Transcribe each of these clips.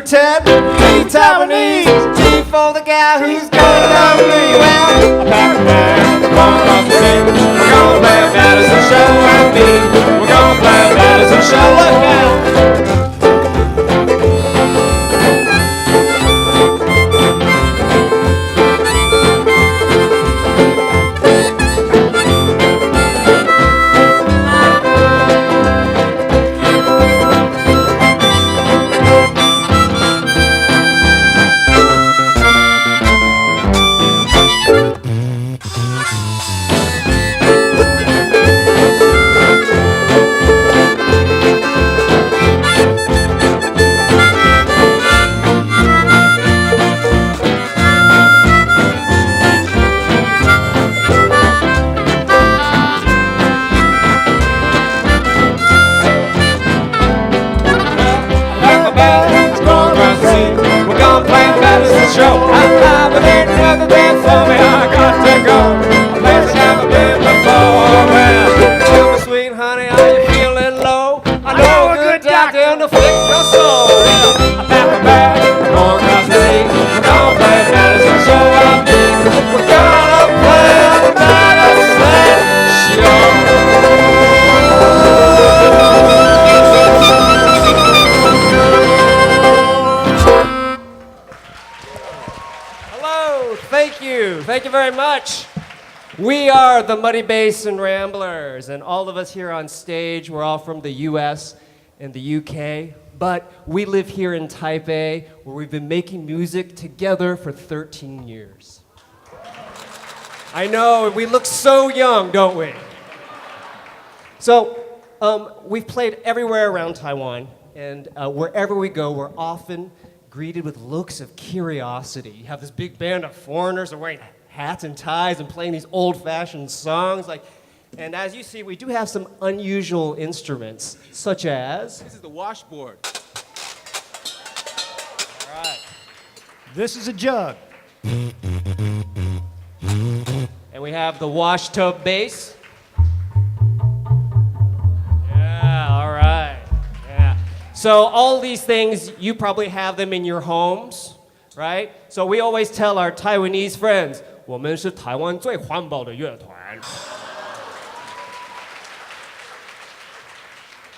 pretend to be Taiwanese. T for the guy who's gonna love me. Well, I pack a bag, walk across the sea. We're gonna play Madison show and me. We're gonna play Madison show. Look out! Show. But ain't nothing there for me. I got to go. A place I never been before. Well, tell me, sweet honey, are you feeling low? I know a good doctor to fix your soul. Well, I pack my bag, we're going across the sea. We're gonna play Madison show. We're gonna play Madison show. Thank you very much. We are the Muddy Basin Ramblers, and all of us here on stage, we're all from the US and the UK, but we live here in Taipei, where we've been making music together for 13 years. I know, we look so young, don't we? So, we've played everywhere around Taiwan, and wherever we go, we're often greeted with looks of curiosity. You have this big band of foreigners that are wearing hats and ties and playing these old-fashioned songs. And as you see, we do have some unusual instruments, such as... This is the washboard. All right. This is a jug. And we have the wash tub bass. Yeah, all right. Yeah. So all these things, you probably have them in your homes, right? So we always tell our Taiwanese friends, 我们是台湾最环保的乐团.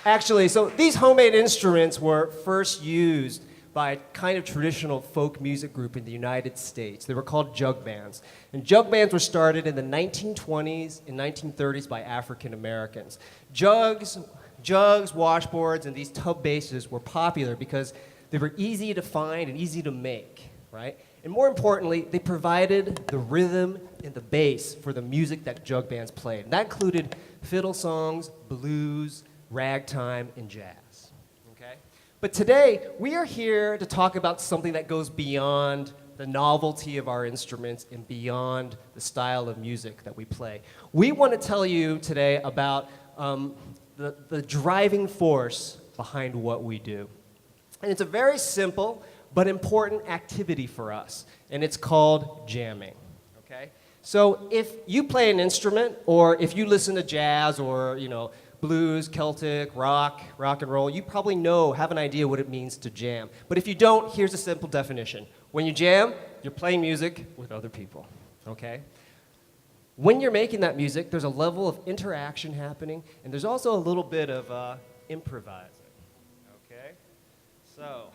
Actually, so these homemade instruments were first used by a kind of traditional folk music group in the United States. They were called jug bands. And jug bands were started in the 1920s and 1930s by African Americans. Jugs, washboards, and these tub basses were popular because they were easy to find and easy to make, right? And more importantly, they provided the rhythm and the bass for the music that jug bands played. And that included fiddle songs, blues, ragtime, and jazz. Okay? But today, we are here to talk about something that goes beyond the novelty of our instruments and beyond the style of music that we play. We want to tell you today about the driving force behind what we do. And it's a very simple but important activity for us, and it's called jamming, okay? So if you play an instrument, or if you listen to jazz or, blues, Celtic, rock and roll, you probably have an idea what it means to jam. But if you don't, here's a simple definition. When you jam, you're playing music with other people, okay? When you're making that music, there's a level of interaction happening, and there's also a little bit of improvising, okay? So...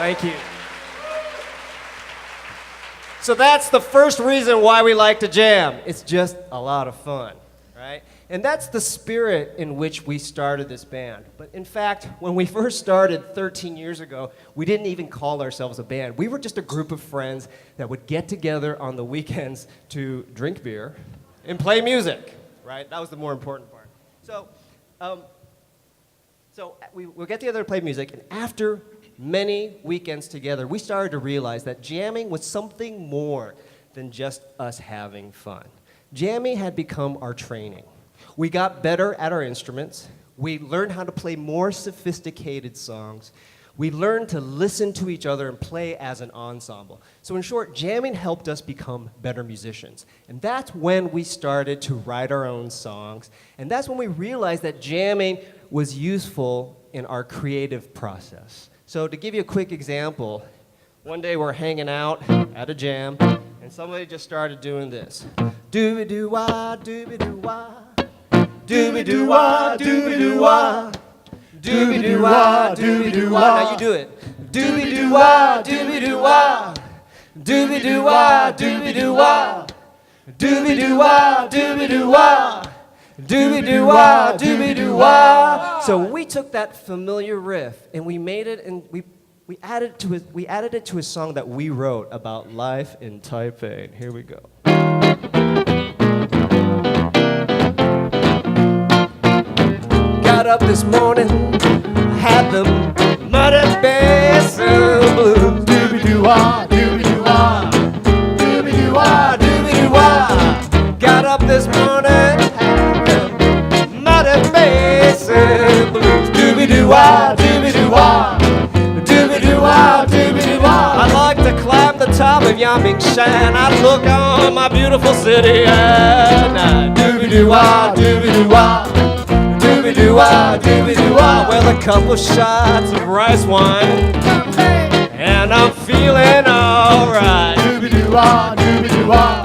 Thank you. So that's the first reason why we like to jam. It's just a lot of fun, right? And that's the spirit in which we started this band. But in fact, when we first started 13 years ago, we didn't even call ourselves a band. We were just a group of friends that would get together on the weekends to drink beer and play music, right? That was the more important part. So we'll get together to play music, and after many weekends together, we started to realize that jamming was something more than just us having fun. Jamming had become our training. We got better at our instruments. We learned how to play more sophisticated songs. We learned to listen to each other and play as an ensemble. So in short, jamming helped us become better musicians. And that's when we started to write our own songs. And that's when we realized that jamming was useful in our creative process. So to give you a quick example, one day we're hanging out at a jam, and somebody just started doing this. Dooby-doo-wah, dooby-doo-wah, dooby-doo-wah, dooby-doo-wah, dooby-doo-wah, dooby-doo-wah. Now you do it. Dooby-doo-wah, dooby-doo-wah, dooby-doo-wah, dooby-doo-wah, dooby-doo-wah, dooby-doo-wah, dooby-doo-wah, dooby-doo-wah. So we took that familiar riff and we made it, and we added it to a song that we wrote about life in Taipei. And here we go. Got up this morning, had the Muddy Basin blues. Dooby-doo-wah, dooby-doo-wah, dooby-doo-wah, dooby-doo-wah. Got up this morning, had the Muddy Basin blues. Dooby-doo-wah, dooby-doo-wah, dooby-doo-wah, dooby-doo-wah. I like to climb the top of Yangmingshan. I look on my beautiful city at night. Dooby-doo-wah, dooby-doo-wah, dooby-doo-wah, dooby-doo-wah. Well, a couple shots of rice wine, and I'm feeling alright. Dooby-doo-wah, dooby-doo-wah,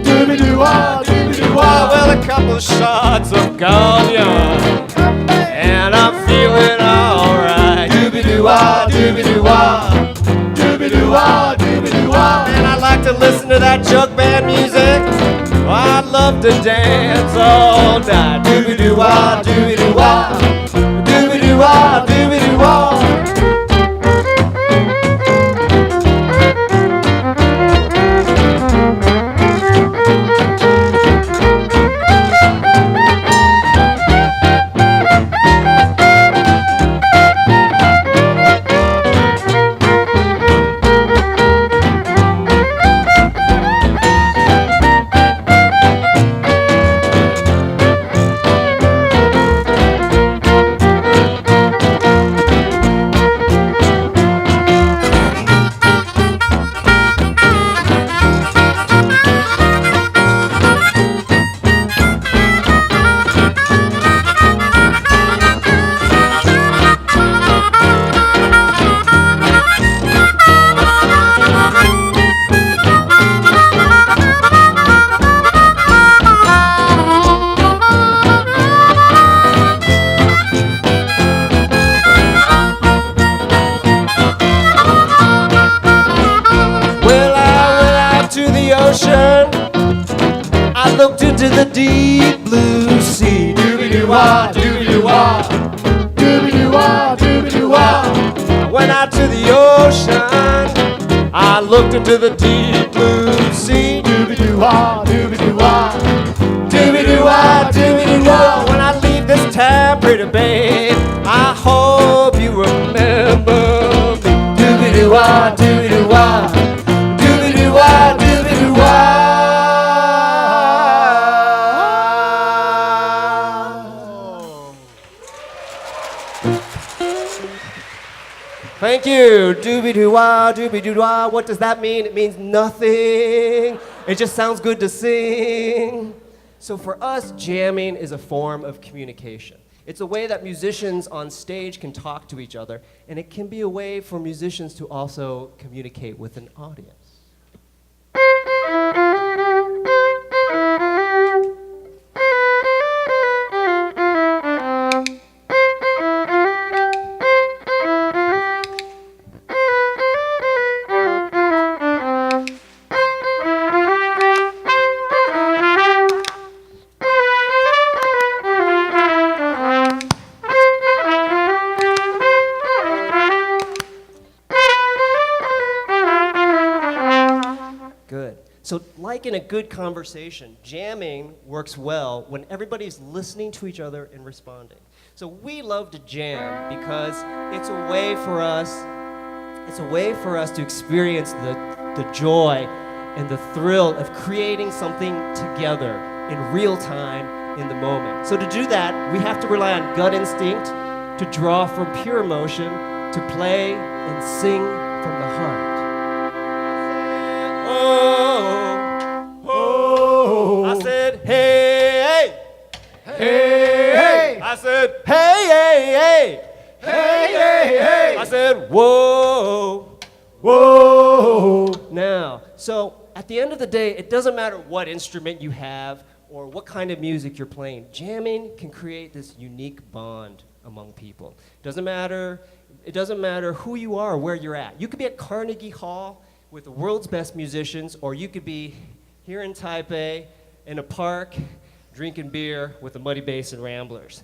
dooby-doo-wah, dooby-doo-wah. Well, a couple shots of gallion, and I'm feeling alright. Dooby-doo-wah, dooby-doo-wah, dooby-doo-wah, dooby-doo-wah. And I like to listen to that jug band music. I love to dance all night. Dooby-doo-wah, dooby-doo-wah, dooby-doo-wah, dooby-doo-wah. I looked into the deep blue sea. Dooby-doo-wah, dooby-doo-wah, dooby-doo-wah, dooby-doo-wah. I went out to the ocean. I looked into the deep blue sea. Dooby-doo-wah, dooby-doo-wah, dooby-doo-wah, dooby-doo-wah. When I leave this town, pretty babe, I hope you remember me. Dooby-doo-wah, dooby-doo-wah, dooby-doo-wah, dooby-doo-wah. Thank you. Dooby-doo-wah, dooby-doo-wah. What does that mean? It means nothing. It just sounds good to sing. So for us, jamming is a form of communication. It's a way that musicians on stage can talk to each other, and it can be a way for musicians to also communicate with an audience. So like in a good conversation, jamming works well when everybody's listening to each other and responding. So we love to jam because it's a way for us to experience the joy and the thrill of creating something together in real time in the moment. So to do that, we have to rely on gut instinct, to draw from pure emotion, to play and sing from the heart. Oh, I said, hey, hey, hey, hey. I said, hey, hey, hey, hey, hey, hey. I said, whoa, whoa. Now, so at the end of the day, it doesn't matter what instrument you have or what kind of music you're playing. Jamming can create this unique bond among people. It doesn't matter who you are or where you're at. You could be at Carnegie Hall with the world's best musicians, or you could be here in Taipei in a park drinking beer with the Muddy Basin Ramblers.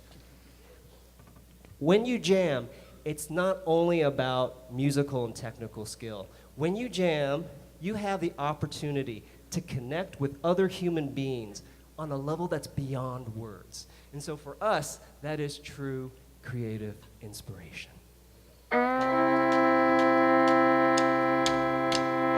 When you jam, it's not only about musical and technical skill. When you jam, you have the opportunity to connect with other human beings on a level that's beyond words. And so for us, that is true creative inspiration.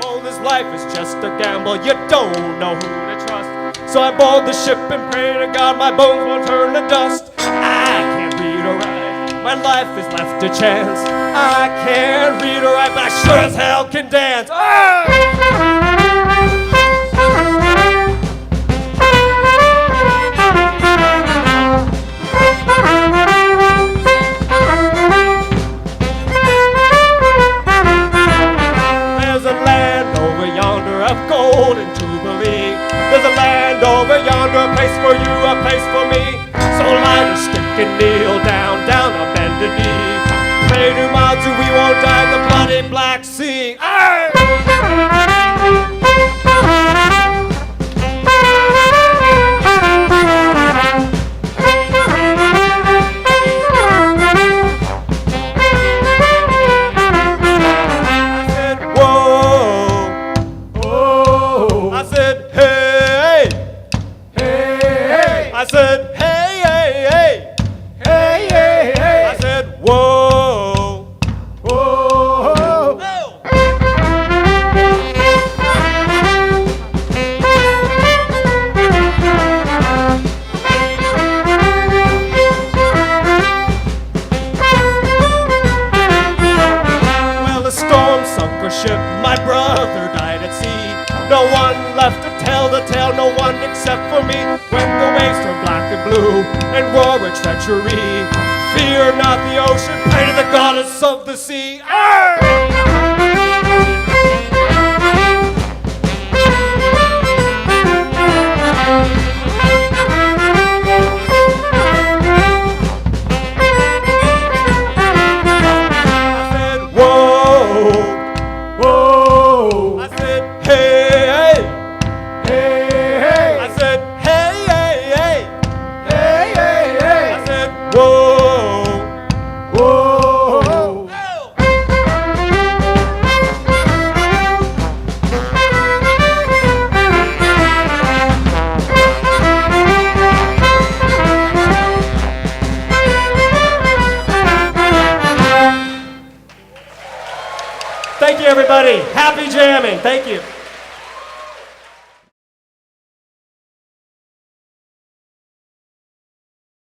Oh, this life is just a gamble, you don't know who to trust. So I board the ship and pray to God my bones won't turn to dust. I can't read or write, my life is left to chance. I can't read or write, but I sure as hell can dance. Of gold and jubilee. There's a land over yonder, a place for you, a place for me. So light a stick and kneel down, down on bended knee. Pray to Matsu, we won't die in the bloody Black Sea. I said, hey, hey, hey, hey, hey, hey. I said, whoa, whoa, whoa. Well, the storm sunk her ship, my brother died at sea. No one left to tell the tale, no one except for me. When the waves turn black and blue and roar with treachery, fear not the ocean, pray to the goddess of the sea. Thank you, everybody. Happy jamming. Thank you.